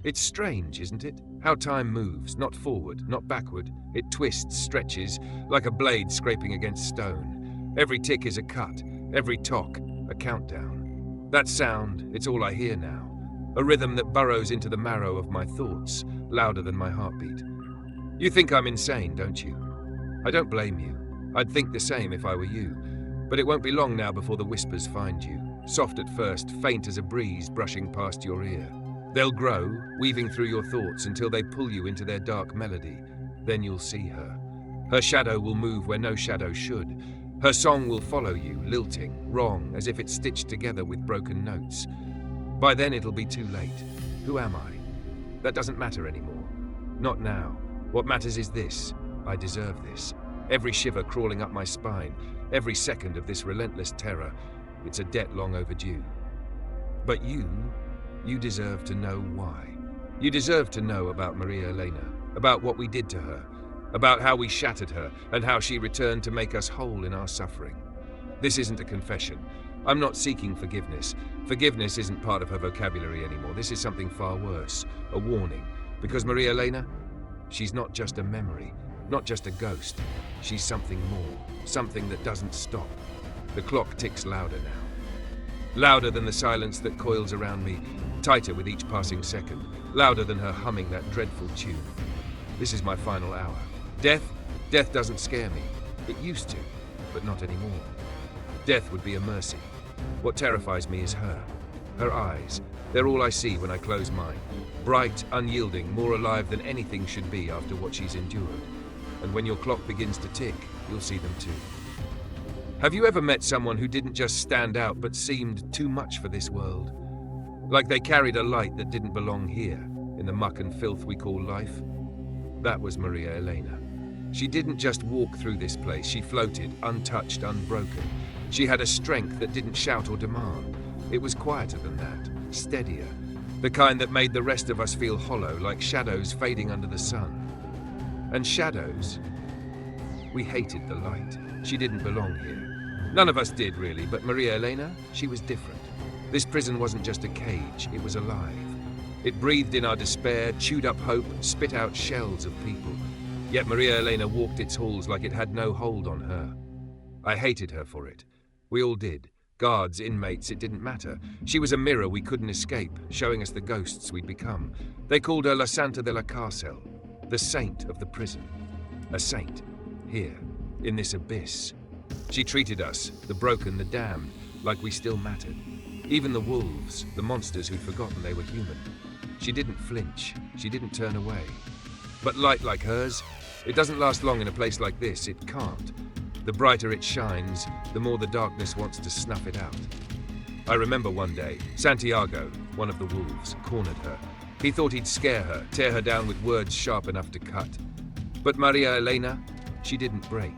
It's strange, isn't it? How time moves, not forward, not backward. It twists, stretches, like a blade scraping against stone. Every tick is a cut, every tock, a countdown. That sound, it's all I hear now. A rhythm that burrows into the marrow of my thoughts, louder than my heartbeat. You think I'm insane, don't you? I don't blame you. I'd think the same if I were you. But it won't be long now before the whispers find you. Soft at first, faint as a breeze brushing past your ear. They'll grow, weaving through your thoughts until they pull you into their dark melody. Then you'll see her. Her shadow will move where no shadow should. Her song will follow you, lilting, wrong, as if it's stitched together with broken notes. By then it'll be too late. Who am I? That doesn't matter anymore. Not now. What matters is this. I deserve this. Every shiver crawling up my spine, every second of this relentless terror, it's a debt long overdue. But you deserve to know why. You deserve to know about María Elena, about what we did to her, about how we shattered her, and how she returned to make us whole in our suffering. This isn't a confession. I'm not seeking forgiveness. Forgiveness isn't part of her vocabulary anymore. This is something far worse, a warning. Because María Elena, she's not just a memory, not just a ghost. She's something more, something that doesn't stop. The clock ticks louder now. Louder than the silence that coils around me, tighter with each passing second, louder than her humming that dreadful tune. This is my final hour. Death doesn't scare me. It used to, but not anymore. Death would be a mercy. What terrifies me is her. Her eyes. They're all I see when I close mine. Bright, unyielding, more alive than anything should be after what she's endured. And when your clock begins to tick, you'll see them too. Have you ever met someone who didn't just stand out but seemed too much for this world? Like they carried a light that didn't belong here, in the muck and filth we call life? That was María Elena. She didn't just walk through this place, she floated, untouched, unbroken. She had a strength that didn't shout or demand. It was quieter than that, steadier. The kind that made the rest of us feel hollow, like shadows fading under the sun. And shadows? We hated the light. She didn't belong here. None of us did, really, but María Elena, she was different. This prison wasn't just a cage, it was alive. It breathed in our despair, chewed up hope, spit out shells of people. Yet María Elena walked its halls like it had no hold on her. I hated her for it. We all did. Guards, inmates, it didn't matter. She was a mirror we couldn't escape, showing us the ghosts we'd become. They called her La Santa de la Cárcel, the saint of the prison. A saint, here, in this abyss. She treated us, the broken, the damned, like we still mattered. Even the wolves, the monsters who'd forgotten they were human. She didn't flinch, she didn't turn away. But light like hers, it doesn't last long in a place like this, it can't. The brighter it shines, the more the darkness wants to snuff it out. I remember one day, Santiago, one of the wolves, cornered her. He thought he'd scare her, tear her down with words sharp enough to cut. But María Elena, she didn't break.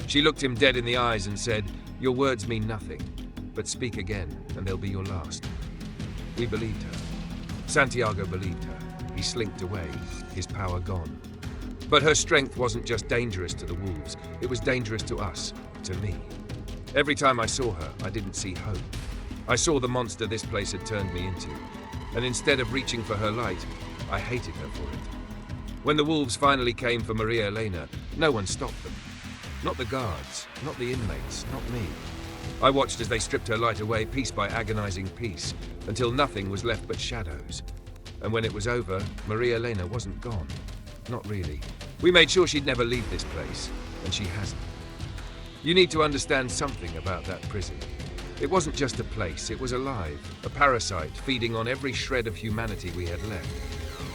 She looked him dead in the eyes and said, "Your words mean nothing, but speak again, and they'll be your last." We believed her. Santiago believed her. He slinked away, his power gone. But her strength wasn't just dangerous to the wolves, it was dangerous to us, to me. Every time I saw her, I didn't see hope. I saw the monster this place had turned me into, and instead of reaching for her light, I hated her for it. When the wolves finally came for María Elena, no one stopped them. Not the guards, not the inmates, not me. I watched as they stripped her light away piece by agonizing piece, until nothing was left but shadows. And when it was over, María Elena wasn't gone. Not really. We made sure she'd never leave this place, and she hasn't. You need to understand something about that prison. It wasn't just a place, it was alive, a parasite feeding on every shred of humanity we had left.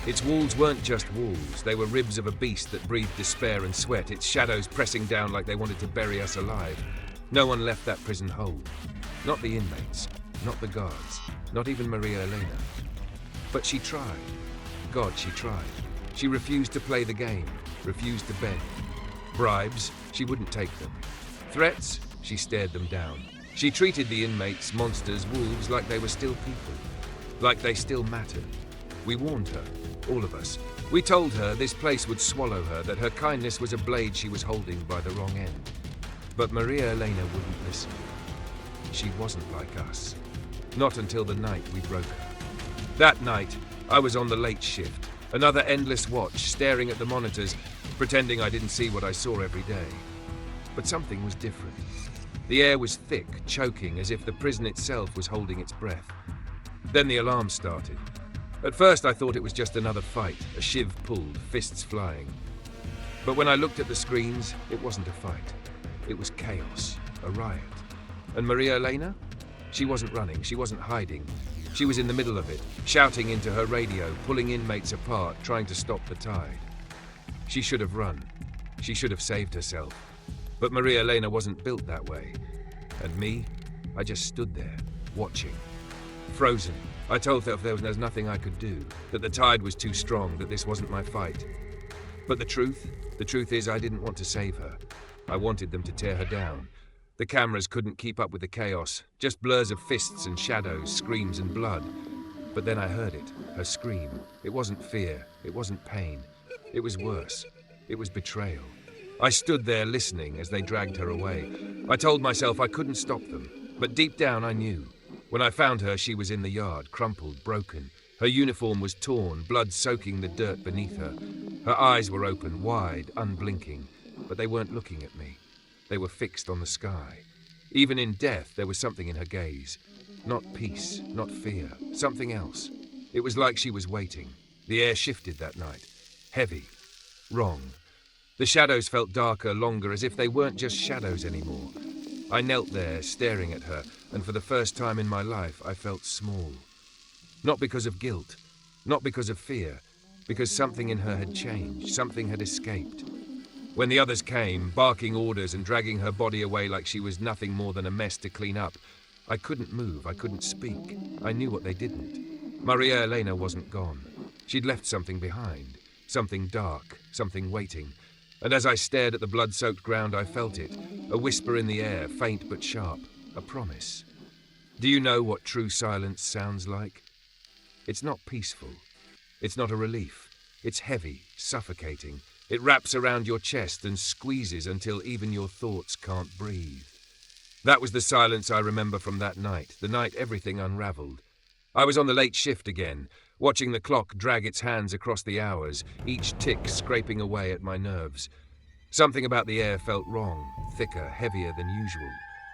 Its walls weren't just walls, they were ribs of a beast that breathed despair and sweat, its shadows pressing down like they wanted to bury us alive. No one left that prison whole. Not the inmates, not the guards, not even María Elena. But she tried. God, she tried. She refused to play the game, refused to bend. Bribes, she wouldn't take them. Threats, she stared them down. She treated the inmates, monsters, wolves like they were still people, like they still mattered. We warned her, all of us. We told her this place would swallow her, that her kindness was a blade she was holding by the wrong end. But María Elena wouldn't listen. She wasn't like us. Not until the night we broke her. That night, I was on the late shift, another endless watch, staring at the monitors, pretending I didn't see what I saw every day. But something was different. The air was thick, choking, as if the prison itself was holding its breath. Then the alarm started. At first I thought it was just another fight, a shiv pulled, fists flying. But when I looked at the screens, it wasn't a fight. It was chaos, a riot. And María Elena? She wasn't running, she wasn't hiding. She was in the middle of it, shouting into her radio, pulling inmates apart, trying to stop the tide. She should have run. She should have saved herself. But María Elena wasn't built that way. And me? I just stood there, watching. Frozen. I told her there was nothing I could do, that the tide was too strong, that this wasn't my fight. But the truth is I didn't want to save her. I wanted them to tear her down. The cameras couldn't keep up with the chaos, just blurs of fists and shadows, screams and blood. But then I heard it, her scream. It wasn't fear, it wasn't pain. It was worse. It was betrayal. I stood there listening as they dragged her away. I told myself I couldn't stop them, but deep down I knew. When I found her, she was in the yard, crumpled, broken. Her uniform was torn, blood soaking the dirt beneath her. Her eyes were open, wide, unblinking, but they weren't looking at me. They were fixed on the sky. Even in death, there was something in her gaze. Not peace, not fear, something else. It was like she was waiting. The air shifted that night. Heavy. Wrong. The shadows felt darker, longer, as if they weren't just shadows anymore. I knelt there, staring at her, and for the first time in my life, I felt small. Not because of guilt, not because of fear, because something in her had changed, something had escaped. When the others came, barking orders and dragging her body away like she was nothing more than a mess to clean up, I couldn't move, I couldn't speak. I knew what they didn't. María Elena wasn't gone. She'd left something behind, something dark, something waiting. And as I stared at the blood-soaked ground, I felt it, a whisper in the air, faint but sharp, a promise. Do you know what true silence sounds like? It's not peaceful. It's not a relief. It's heavy, suffocating. It wraps around your chest and squeezes until even your thoughts can't breathe. That was the silence I remember from that night, the night everything unraveled. I was on the late shift again, watching the clock drag its hands across the hours, each tick scraping away at my nerves. Something about the air felt wrong, thicker, heavier than usual.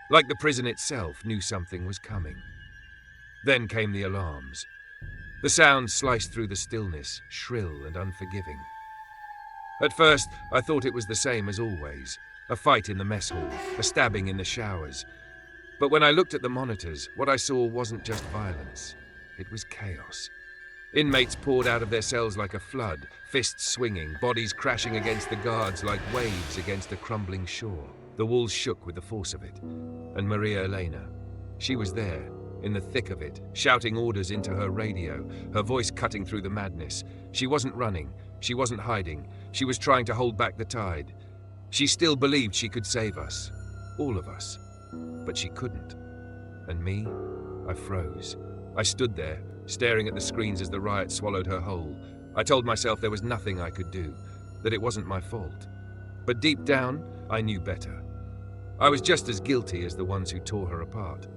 Like the prison itself knew something was coming. Then came the alarms. The sound sliced through the stillness, shrill and unforgiving. At first, I thought it was the same as always. A fight in the mess hall, a stabbing in the showers. But when I looked at the monitors, what I saw wasn't just violence. It was chaos. Inmates poured out of their cells like a flood, fists swinging, bodies crashing against the guards like waves against a crumbling shore. The walls shook with the force of it. And María Elena, she was there, in the thick of it, shouting orders into her radio, her voice cutting through the madness. She wasn't running, she wasn't hiding, she was trying to hold back the tide. She still believed she could save us, all of us, but she couldn't. And me, I froze. I stood there, staring at the screens as the riot swallowed her whole. I told myself there was nothing I could do, that it wasn't my fault. But deep down, I knew better. I was just as guilty as the ones who tore her apart.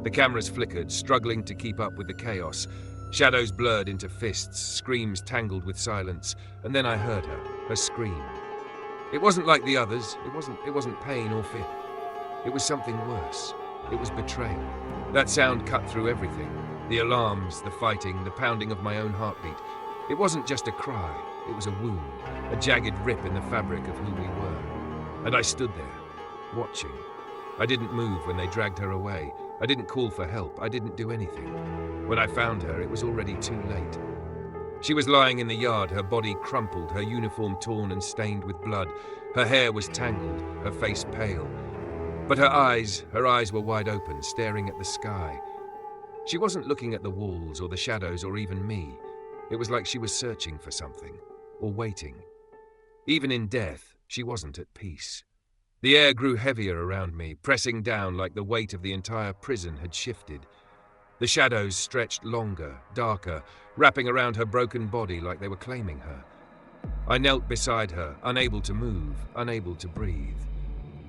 The cameras flickered, struggling to keep up with the chaos. Shadows blurred into fists, screams tangled with silence, and then I heard her scream. It wasn't like the others, it wasn't pain or fear. It was something worse. It was betrayal. That sound cut through everything. The alarms, the fighting, the pounding of my own heartbeat. It wasn't just a cry, it was a wound, a jagged rip in the fabric of who we were. And I stood there, watching. I didn't move when they dragged her away. I didn't call for help. I didn't do anything. When I found her, it was already too late. She was lying in the yard, her body crumpled, her uniform torn and stained with blood. Her hair was tangled, her face pale. But her eyes were wide open, staring at the sky. She wasn't looking at the walls or the shadows or even me. It was like she was searching for something, or waiting. Even in death, she wasn't at peace. The air grew heavier around me, pressing down like the weight of the entire prison had shifted. The shadows stretched longer, darker, wrapping around her broken body like they were claiming her. I knelt beside her, unable to move, unable to breathe.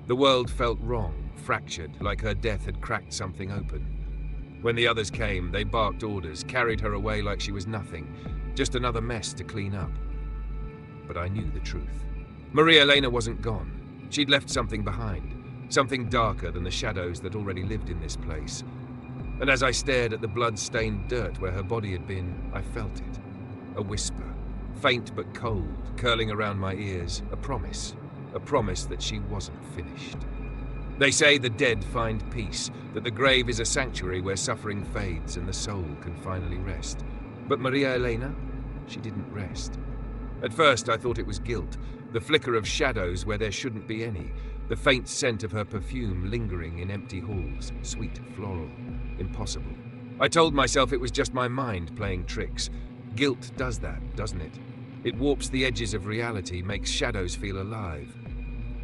The world felt wrong, fractured, like her death had cracked something open. When the others came, they barked orders, carried her away like she was nothing, just another mess to clean up. But I knew the truth. María Elena wasn't gone. She'd left something behind, something darker than the shadows that already lived in this place. And as I stared at the blood-stained dirt where her body had been, I felt it. A whisper, faint but cold, curling around my ears. A promise that she wasn't finished. They say the dead find peace, that the grave is a sanctuary where suffering fades and the soul can finally rest. But María Elena, she didn't rest. At first I thought it was guilt, the flicker of shadows where there shouldn't be any, the faint scent of her perfume lingering in empty halls, sweet, floral, impossible. I told myself it was just my mind playing tricks. Guilt does that, doesn't it? It warps the edges of reality, makes shadows feel alive.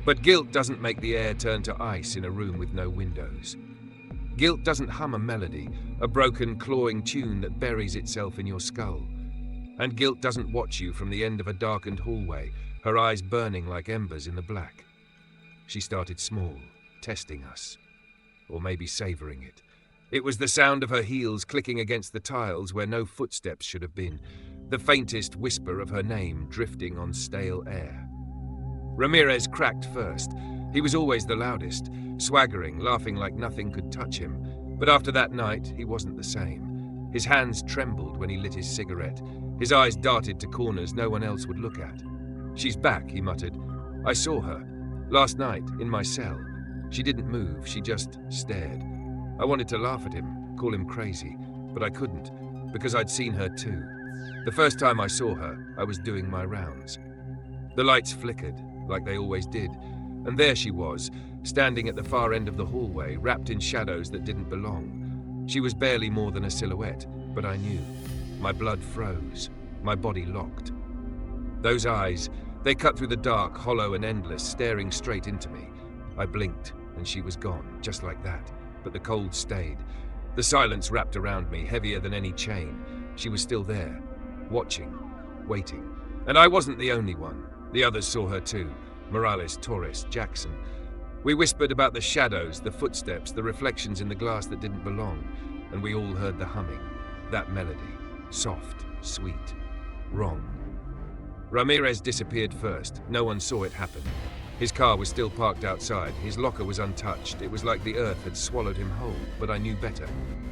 But guilt doesn't make the air turn to ice in a room with no windows. Guilt doesn't hum a melody, a broken, clawing tune that buries itself in your skull. And guilt doesn't watch you from the end of a darkened hallway, her eyes burning like embers in the black. She started small, testing us. Or maybe savoring it. It was the sound of her heels clicking against the tiles where no footsteps should have been, the faintest whisper of her name drifting on stale air. Ramirez cracked first. He was always the loudest, swaggering, laughing like nothing could touch him. But after that night, he wasn't the same. His hands trembled when he lit his cigarette. His eyes darted to corners no one else would look at. "She's back," he muttered. "I saw her. Last night, in my cell. She didn't move, she just stared. I wanted to laugh at him, call him crazy, but I couldn't, because I'd seen her too. The first time I saw her, I was doing my rounds. The lights flickered, like they always did, and there she was, standing at the far end of the hallway, wrapped in shadows that didn't belong. She was barely more than a silhouette, but I knew. My blood froze, my body locked. Those eyes, they cut through the dark, hollow and endless, staring straight into me. I blinked, and she was gone, just like that, but the cold stayed. The silence wrapped around me, heavier than any chain. She was still there, watching, waiting. And I wasn't the only one. The others saw her too. Morales, Torres, Jackson. We whispered about the shadows, the footsteps, the reflections in the glass that didn't belong, and we all heard the humming, that melody, soft, sweet, wrong. Ramirez disappeared first. No one saw it happen. His car was still parked outside. His locker was untouched. It was like the earth had swallowed him whole, but I knew better.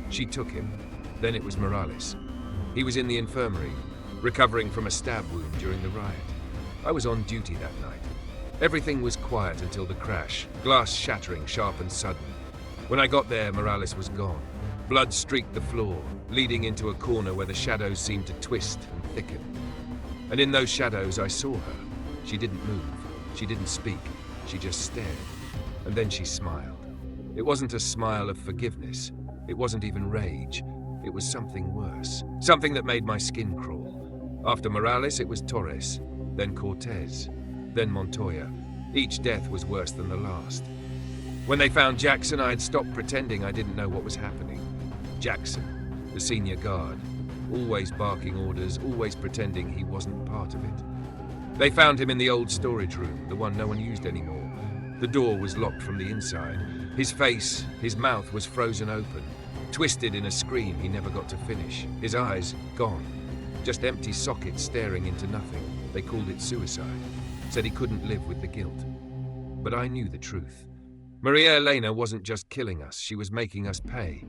She took him. Then it was Morales. He was in the infirmary, recovering from a stab wound during the riot. I was on duty that night. Everything was quiet until the crash, glass shattering sharp and sudden. When I got there, Morales was gone. Blood streaked the floor, leading into a corner where the shadows seemed to twist and thicken. And in those shadows, I saw her. She didn't move. She didn't speak. She just stared. And then she smiled. It wasn't a smile of forgiveness. It wasn't even rage. It was something worse. Something that made my skin crawl. After Morales, it was Torres. Then Cortez. Then Montoya. Each death was worse than the last. When they found Jackson, I had stopped pretending I didn't know what was happening. Jackson, the senior guard. Always barking orders, always pretending he wasn't part of it. They found him in the old storage room, the one no one used anymore. The door was locked from the inside. His face, his mouth was frozen open, twisted in a scream he never got to finish. His eyes, gone. Just empty sockets staring into nothing. They called it suicide. Said he couldn't live with the guilt. But I knew the truth. María Elena wasn't just killing us, she was making us pay.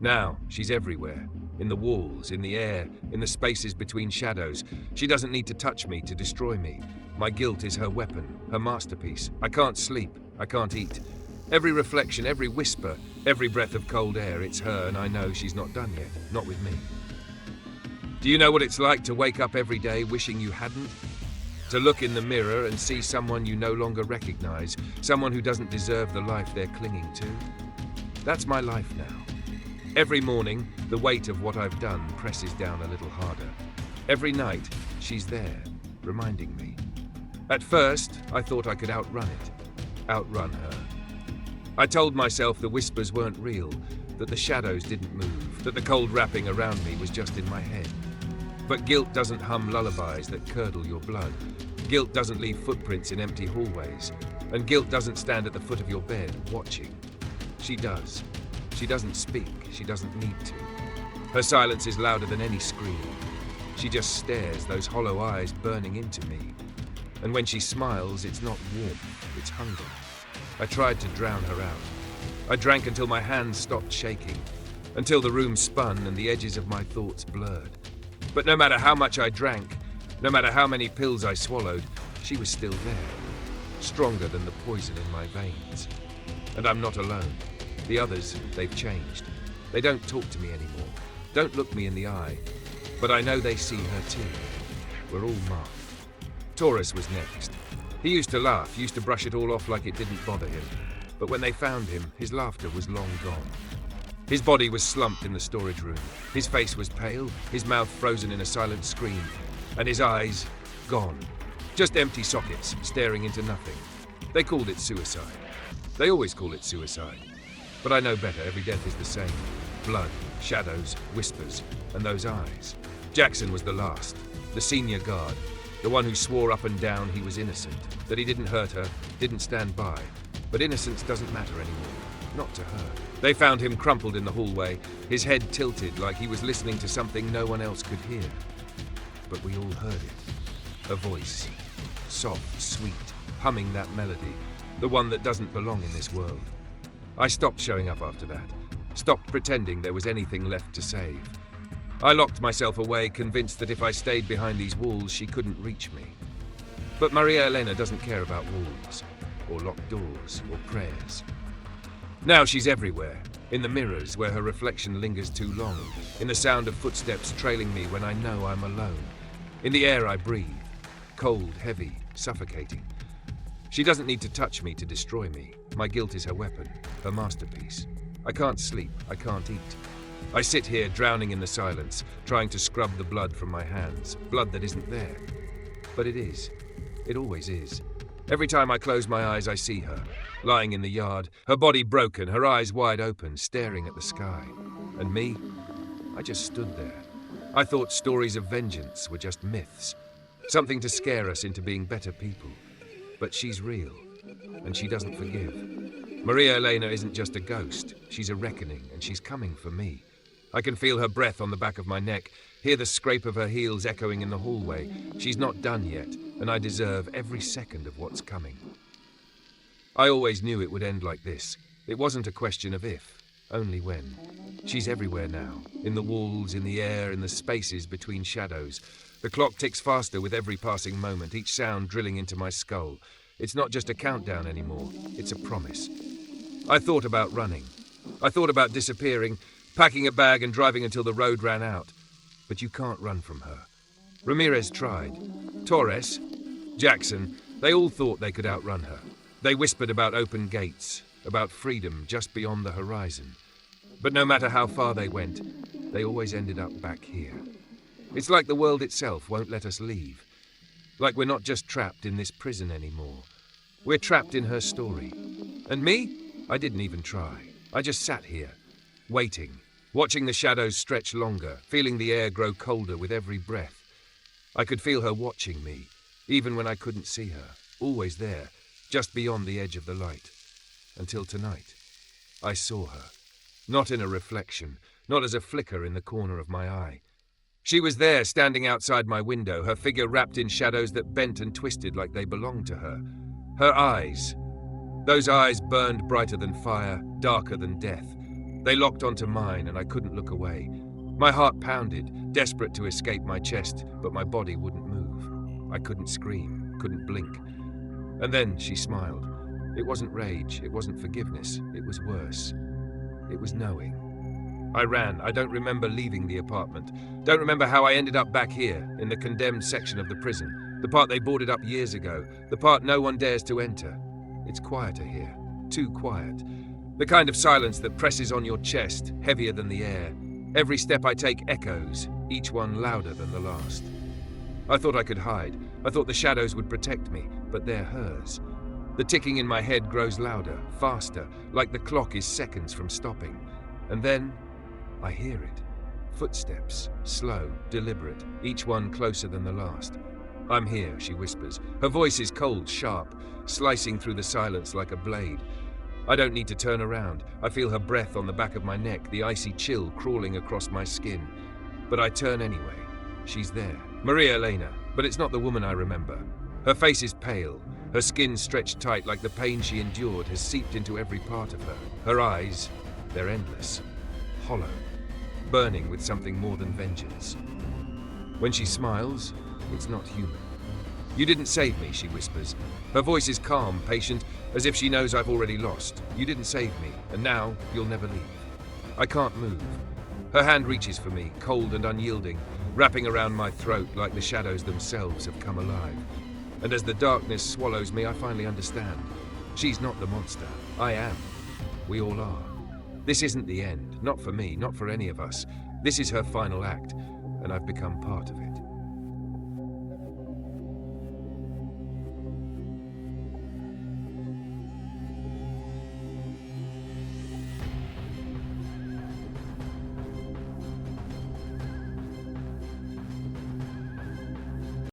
Now, she's everywhere. In the walls, in the air, in the spaces between shadows. She doesn't need to touch me to destroy me. My guilt is her weapon, her masterpiece. I can't sleep. I can't eat. Every reflection, every whisper, every breath of cold air, it's her, and I know she's not done yet. Not with me. Do you know what it's like to wake up every day wishing you hadn't? To look in the mirror and see someone you no longer recognize, someone who doesn't deserve the life they're clinging to? That's my life now. Every morning, the weight of what I've done presses down a little harder. Every night, she's there, reminding me. At first, I thought I could outrun it, outrun her. I told myself the whispers weren't real, that the shadows didn't move, that the cold wrapping around me was just in my head. But guilt doesn't hum lullabies that curdle your blood. Guilt doesn't leave footprints in empty hallways. And guilt doesn't stand at the foot of your bed, watching. She does. She doesn't speak, she doesn't need to. Her silence is louder than any scream. She just stares, those hollow eyes burning into me. And when she smiles, it's not warmth, it's hunger. I tried to drown her out. I drank until my hands stopped shaking, until the room spun and the edges of my thoughts blurred. But no matter how much I drank, no matter how many pills I swallowed, she was still there, stronger than the poison in my veins. And I'm not alone. The others, they've changed. They don't talk to me anymore, don't look me in the eye, but I know they see her too. We're all marked. Taurus was next. He used to laugh, used to brush it all off like it didn't bother him. But when they found him, his laughter was long gone. His body was slumped in the storage room. His face was pale, his mouth frozen in a silent scream, and his eyes gone. Just empty sockets, staring into nothing. They called it suicide. They always call it suicide. But I know better, every death is the same. Blood, shadows, whispers, and those eyes. Jackson was the last, the senior guard, the one who swore up and down he was innocent, that he didn't hurt her, didn't stand by. But innocence doesn't matter anymore, not to her. They found him crumpled in the hallway, his head tilted like he was listening to something no one else could hear. But we all heard it. A voice, soft, sweet, humming that melody, the one that doesn't belong in this world. I stopped showing up after that, stopped pretending there was anything left to save. I locked myself away, convinced that if I stayed behind these walls, she couldn't reach me. But María Elena doesn't care about walls, or locked doors, or prayers. Now she's everywhere, in the mirrors where her reflection lingers too long, in the sound of footsteps trailing me when I know I'm alone, in the air I breathe, cold, heavy, suffocating. She doesn't need to touch me to destroy me. My guilt is her weapon, her masterpiece. I can't sleep, I can't eat. I sit here drowning in the silence, trying to scrub the blood from my hands, blood that isn't there. But it is. It always is. Every time I close my eyes, I see her, lying in the yard, her body broken, her eyes wide open, staring at the sky. And me? I just stood there. I thought stories of vengeance were just myths, something to scare us into being better people. But she's real, and she doesn't forgive. María Elena isn't just a ghost, she's a reckoning, and she's coming for me. I can feel her breath on the back of my neck, hear the scrape of her heels echoing in the hallway. She's not done yet, and I deserve every second of what's coming. I always knew it would end like this. It wasn't a question of if, only when. She's everywhere now, in the walls, in the air, in the spaces between shadows. The clock ticks faster with every passing moment, each sound drilling into my skull. It's not just a countdown anymore, it's a promise. I thought about running. I thought about disappearing, packing a bag and driving until the road ran out. But you can't run from her. Ramirez tried. Torres, Jackson, they all thought they could outrun her. They whispered about open gates, about freedom just beyond the horizon. But no matter how far they went, they always ended up back here. It's like the world itself won't let us leave. Like we're not just trapped in this prison anymore. We're trapped in her story. And me? I didn't even try. I just sat here, waiting, watching the shadows stretch longer, feeling the air grow colder with every breath. I could feel her watching me, even when I couldn't see her, always there, just beyond the edge of the light. Until tonight, I saw her. Not in a reflection, not as a flicker in the corner of my eye. She was there, standing outside my window, her figure wrapped in shadows that bent and twisted like they belonged to her. Her eyes. Those eyes burned brighter than fire, darker than death. They locked onto mine, and I couldn't look away. My heart pounded, desperate to escape my chest, but my body wouldn't move. I couldn't scream, couldn't blink. And then she smiled. It wasn't rage, it wasn't forgiveness, it was worse. It was knowing. I ran. I don't remember leaving the apartment. Don't remember how I ended up back here, in the condemned section of the prison. The part they boarded up years ago. The part no one dares to enter. It's quieter here. Too quiet. The kind of silence that presses on your chest, heavier than the air. Every step I take echoes, each one louder than the last. I thought I could hide. I thought the shadows would protect me, but they're hers. The ticking in my head grows louder, faster, like the clock is seconds from stopping. And then I hear it. Footsteps, slow, deliberate, each one closer than the last. I'm here, she whispers. Her voice is cold, sharp, slicing through the silence like a blade. I don't need to turn around. I feel her breath on the back of my neck, the icy chill crawling across my skin. But I turn anyway. She's there. María Elena, but it's not the woman I remember. Her face is pale, her skin stretched tight like the pain she endured has seeped into every part of her. Her eyes, they're endless, hollow, burning with something more than vengeance. When she smiles, it's not human. You didn't save me, she whispers. Her voice is calm, patient, as if she knows I've already lost. You didn't save me, and now you'll never leave. I can't move. Her hand reaches for me, cold and unyielding, wrapping around my throat like the shadows themselves have come alive. And as the darkness swallows me, I finally understand. She's not the monster. I am. We all are. This isn't the end. Not for me, not for any of us. This is her final act, and I've become part of it.